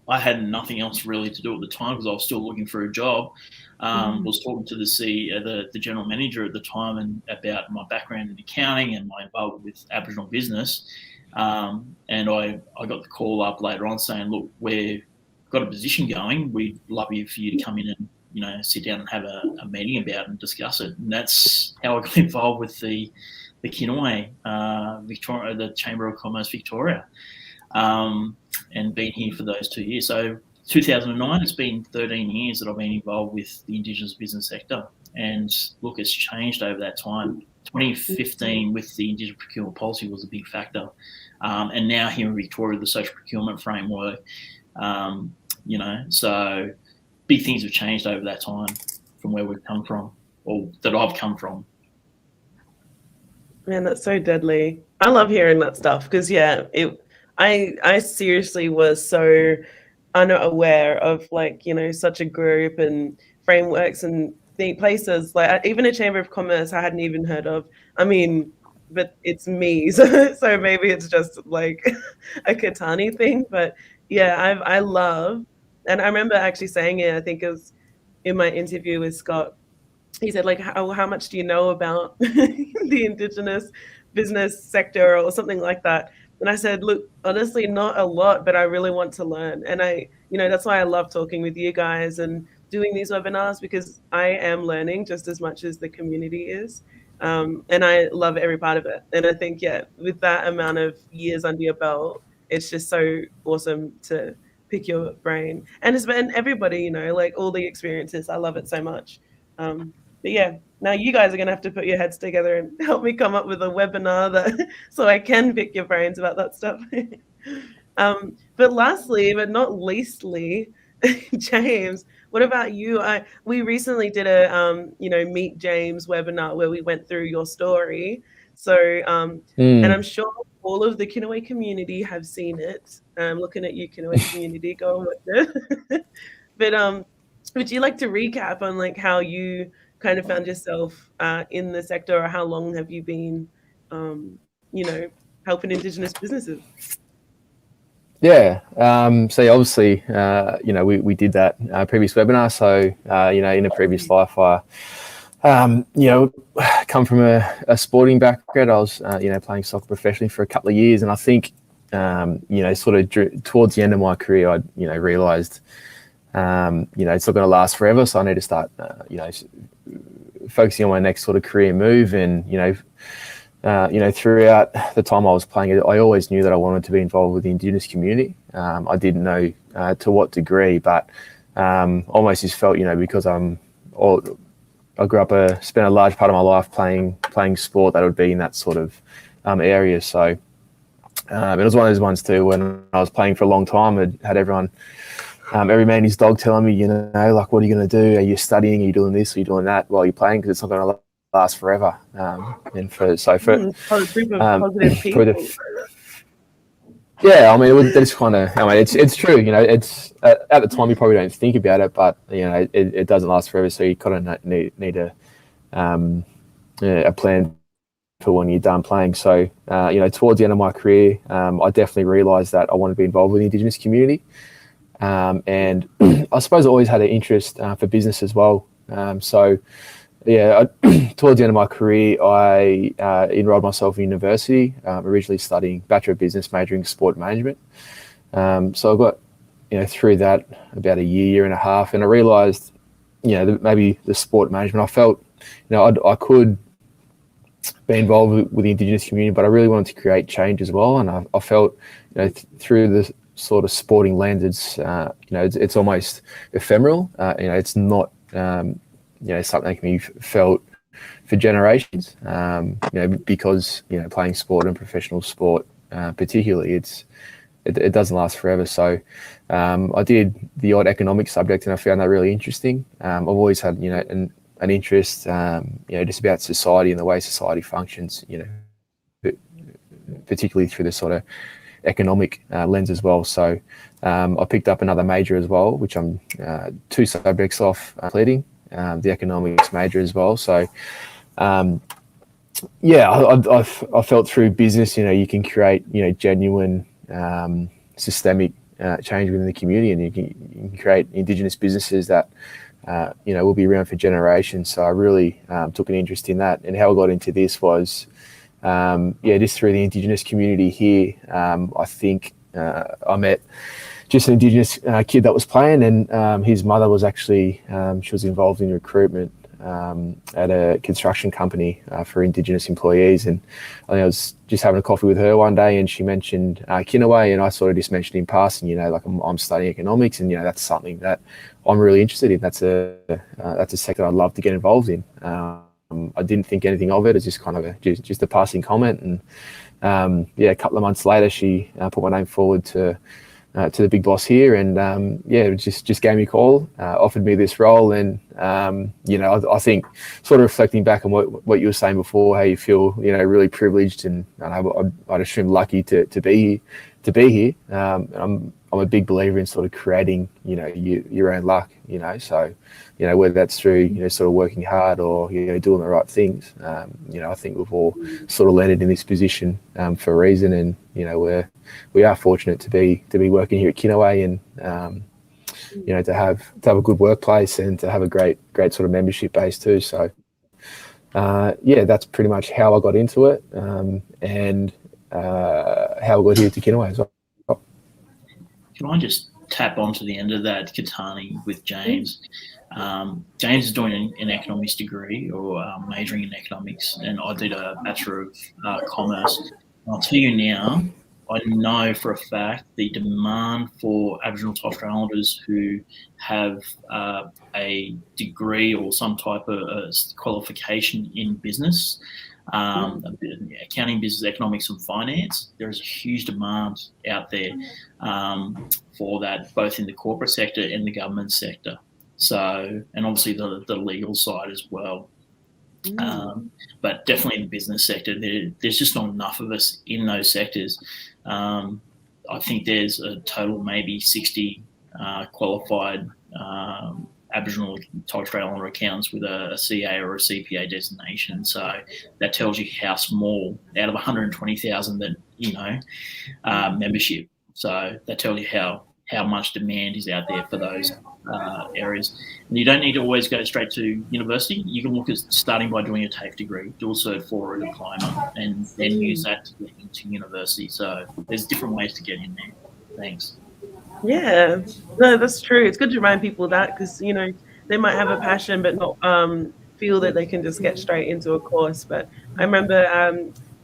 I had nothing else really to do at the time because I was still looking for a job. Was talking to the general manager at the time and about my background in accounting and my involvement with Aboriginal business. And I got the call up later on saying, look, we've got a position going. We'd love for you to come in and sit down and have a meeting about it and discuss it. And that's how I got involved with the Kinaway Victoria, the Chamber of Commerce Victoria, and been here for those 2 years. So 2009, it's been 13 years that I've been involved with the Indigenous business sector. And look, it's changed over that time. 2015 with the Indigenous procurement policy was a big factor. And now here in Victoria, the social procurement framework, so big things have changed over that time from where we've come from, or that I've come from. Man, that's so deadly. I love hearing that stuff because, I seriously was so unaware of such a group and frameworks and the places, like even a Chamber of Commerce I hadn't even heard of. I mean, but it's me, so maybe it's just like a Katani thing. But yeah, I love, and I remember actually saying it, I think it was in my interview with Scott. He said, how much do you know about the Indigenous business sector or something like that? And I said, look, honestly, not a lot, but I really want to learn. And that's why I love talking with you guys and doing these webinars, because I am learning just as much as the community is. And I love every part of it. And I think, with that amount of years under your belt, it's just so awesome to pick your brain. And it's been everybody, all the experiences. I love it so much. But yeah, now you guys are going to have to put your heads together and help me come up with a webinar so I can pick your brains about that stuff. But lastly, but not leastly, James, what about you? We recently did a, Meet James webinar where we went through your story. So, and I'm sure all of the Kinaway community have seen it. I'm looking at you, Kinaway community, go on with it. But would you like to recap on how you kind of found yourself in the sector, or how long have you been, helping Indigenous businesses? Yeah. So yeah, obviously, we did that previous webinar. So, in a previous life, I, come from a sporting background. I was, playing soccer professionally for a couple of years. And I think, sort of towards the end of my career, I, realized, it's not going to last forever. So I need to start, focusing on my next sort of career move. And, throughout the time I was playing it, I always knew that I wanted to be involved with the Indigenous community. I didn't know to what degree, but almost just felt, because I grew up, spent a large part of my life playing sport, that would be in that sort of area. So it was one of those ones too, when I was playing for a long time, I had everyone, every man and his dog telling me, like, what are you going to do? Are you studying? Are you doing this? Are you doing that while you're playing? Because it's not going to last forever. Positive people. Yeah, I mean, it's kind of, it's true. It's at the time you probably don't think about it, but it doesn't last forever. So you kind of need a plan for when you're done playing. So towards the end of my career, I definitely realised that I wanted to be involved with the Indigenous community, and I suppose I always had an interest for business as well. Towards the end of my career, I enrolled myself in university, originally studying Bachelor of Business, majoring in sport management. So I got, through that about a year and a half, and I realised, maybe the sport management, I felt, I could be involved with the Indigenous community, but I really wanted to create change as well. And I felt, through the sort of sporting lens, it's almost ephemeral. It's not, something that can be felt for generations, because, playing sport and professional sport, particularly, it doesn't last forever. So I did the odd economic subject, and I found that really interesting. I've always had, an interest, just about society and the way society functions, particularly through the sort of economic lens as well. So I picked up another major as well, which I'm 2 subjects off completing. The economics major as well. So, I felt through business, you can create, genuine systemic change within the community, and you can create Indigenous businesses that, will be around for generations. So I really took an interest in that. And how I got into this was, just through the Indigenous community here. I think I met just an Indigenous kid that was playing, and his mother was actually, she was involved in recruitment at a construction company for Indigenous employees. And I think I was just having a coffee with her one day, and she mentioned Kinaway, and I sort of just mentioned in passing, like I'm studying economics, and that's something that I'm really interested in. That's a sector I'd love to get involved in. I didn't think anything of it. It's just kind of just a passing comment. And a couple of months later, she put my name forward to the big boss here, and it just gave me a call, offered me this role. And I think, sort of reflecting back on what you were saying before, how you feel, really privileged, and I'd assume lucky to be here. I'm a big believer in sort of creating, your own luck, so, whether that's through, sort of working hard or, doing the right things. I think we've all sort of landed in this position for a reason, and, we are fortunate to be working here at Kinaway, and, to have a good workplace, and to have a great sort of membership base too. So, that's pretty much how I got into it, and how I got here to Kinaway as well. Can I just tap onto the end of that, Katani, with James? James is doing an economics degree, or majoring in economics, and I did a Bachelor of Commerce. I'll tell you now, I know for a fact the demand for Aboriginal and Torres Strait Islanders who have a degree or some type of qualification in business, accounting, business, economics, and finance. There is a huge demand out there for that, both in the corporate sector and the government sector. So, and obviously the legal side as well. But definitely in the business sector, there's just not enough of us in those sectors. I think there's a total maybe 60 qualified Aboriginal Torres Strait Islander accountants with a CA or a CPA designation. So that tells you how small, out of 120,000 that, membership. So that tells you how much demand is out there for those areas. And you don't need to always go straight to university. You can look at starting by doing a TAFE degree, do a Cert 4 or a diploma, and then use that to get into university. So there's different ways to get in there. Thanks. Yeah, no, that's true. It's good to remind people that, because they might have a passion but not feel that they can just get straight into a course. But I remember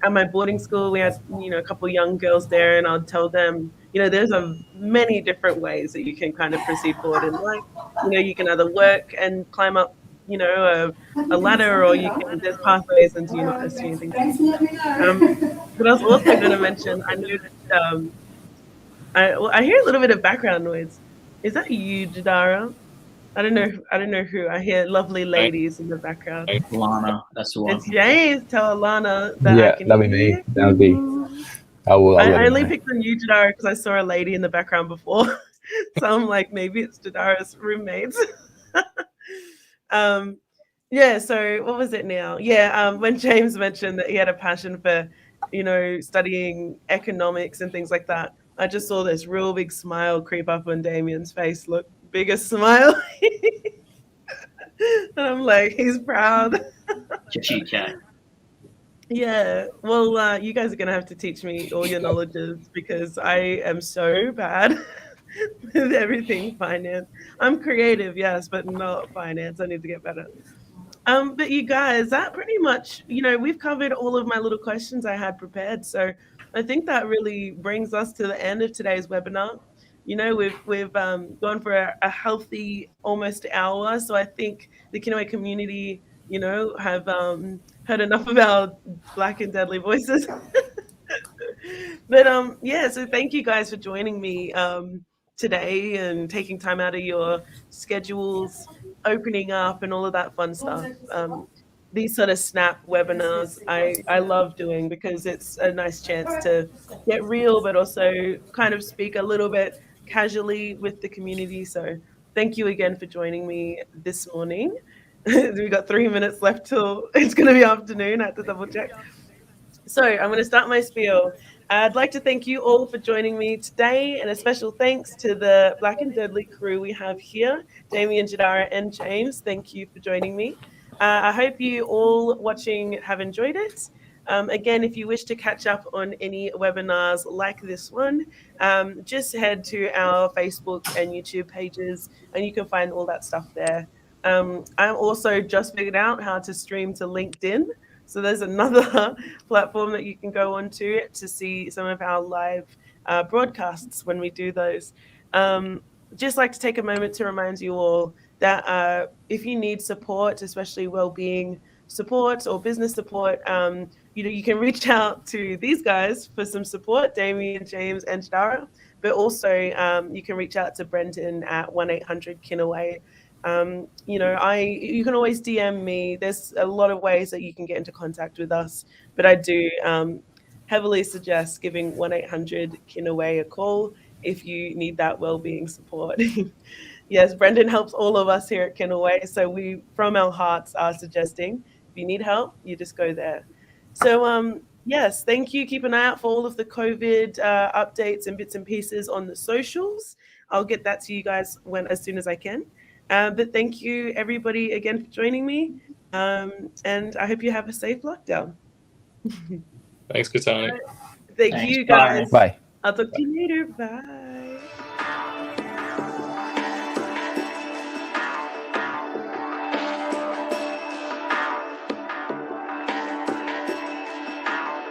at my boarding school, we had a couple of young girls there, and I'd tell them, there's many different ways that you can kind of proceed forward in life. You can either work and climb up a ladder, or there's pathways into university and things like that. But I was also going to mention, I noticed I hear a little bit of background noise. Is that you, Jhdara? I don't know who. I hear lovely ladies in the background. Lana, that's the one. It's James. Tell Alana that I can that'd be hear me. That would be. I only picked on you, Jhdara, because I saw a lady in the background before. So I'm like, maybe it's Jhdara's roommates. Yeah, so what was it now? Yeah, when James mentioned that he had a passion for, studying economics and things like that, I just saw this real big smile creep up on Damien's face. Look, biggest smile. And I'm like, he's proud. Yeah, well, you guys are going to have to teach me all your knowledges, because I am so bad with everything finance. I'm creative, yes, but not finance. I need to get better. But you guys, that pretty much, we've covered all of my little questions I had prepared. So I think that really brings us to the end of today's webinar. We've gone for a healthy almost hour. So I think the Kinaway community, have heard enough of our black and deadly voices. But yeah, so thank you guys for joining me today and taking time out of your schedules, opening up and all of that fun stuff. These sort of snap webinars I love doing, because it's a nice chance to get real, but also kind of speak a little bit casually with the community. So thank you again for joining me this morning. We got 3 minutes left till it's going to be afternoon. I have to double check. So I'm going to start my spiel. I'd like to thank you all for joining me today, and a special thanks to the Black and Deadly crew we have here, Damien, Jhdara, and James. Thank you for joining me. I hope you all watching have enjoyed it. Again, if you wish to catch up on any webinars like this one, just head to our Facebook and YouTube pages, and you can find all that stuff there. I'm also just figured out how to stream to LinkedIn. So there's another platform that you can go onto to see some of our live broadcasts when we do those. Just like to take a moment to remind you all that if you need support, especially well-being support or business support, you can reach out to these guys for some support, Damien, James, and Jhdara. But also you can reach out to Brendan at 1-800-Kinaway. You can always DM me. There's a lot of ways that you can get into contact with us, but I do heavily suggest giving 1-800-Kinaway a call if you need that well-being support. Yes, Brendan helps all of us here at Kinaway, so we, from our hearts, are suggesting if you need help, you just go there. So yes, thank you. Keep an eye out for all of the COVID updates and bits and pieces on the socials. I'll get that to you guys as soon as I can. But thank you, everybody, again for joining me. And I hope you have a safe lockdown. Thanks, Katani. Thank you, guys. Bye. I'll talk to you later. Bye.